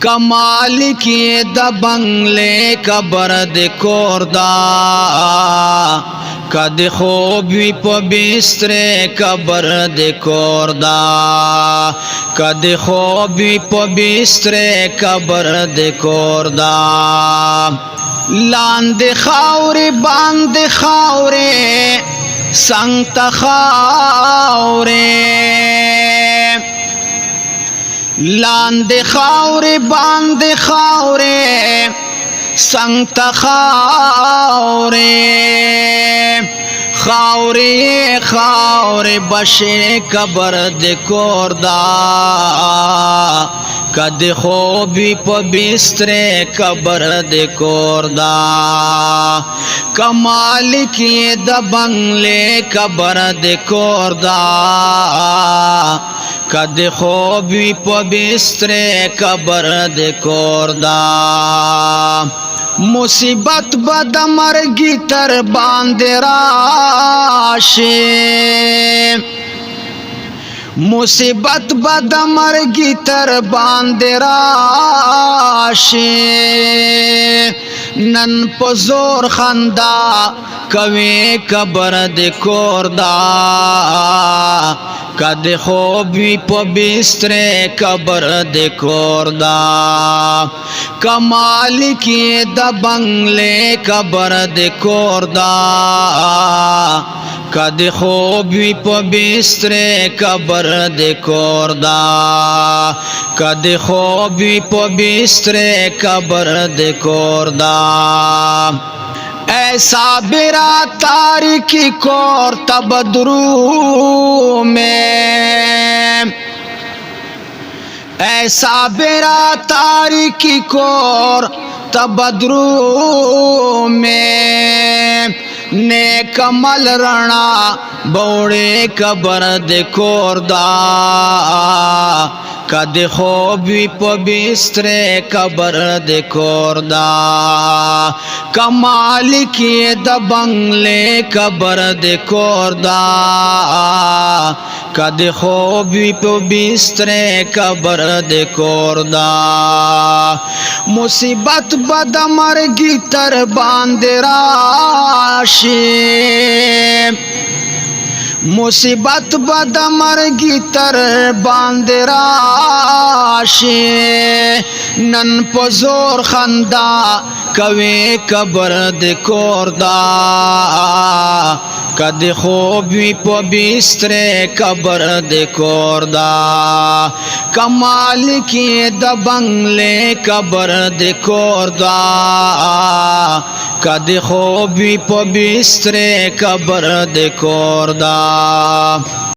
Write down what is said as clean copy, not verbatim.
کمال کی د بنگلے قبر د کور دا کد خوب وی په بستر قبر د کور دا کد خوب وی په بستر قبر د کور دا لاندې خاورې باندې خاورې څنګ ته خاورې لاندې خاورې باندې خاورې څنګ ته خاورې خاورې خاورې بشې قبر د کور دا کد خوب وی په بستر قبر د کور دا کمال کی د بنگلے قبر د کور دا کد خوب وی په بستر قبر د کور دا مصیبت بد مرگی تر باندې راشي مصیبت بد مرگی تر باندې راشي نن په زور خندا کوي قبر د کور دا کد خوب وی په بستر قبر د کور دا کمال کی د بنگلے قبر د کور دا کد خوب وی په بستر قبر د کور دا کد خوب وی په بستر قبر د کور دا ایسا برا تاریکی کور تبدرو میں ایسا برا تاریکی کور تبدرو میں نیک عمل رنا بوڑے قبر د کور دا کد خوب وی په بستر قبر د کور دا کمال کی د بنگلے قبر د کور دا کد خوب وی په بستر قبر د کور دا مصیبت بد مرگی تر باندې راشي مصیبت بد مرگی تر باندې راشي نن په زور خندا کوي قبر د کور دا کد خوب وی په بستر قبر د کور دا کمال کی د بنگلے قبر د کور دا کد خوب وی په بستر قبر د کور دا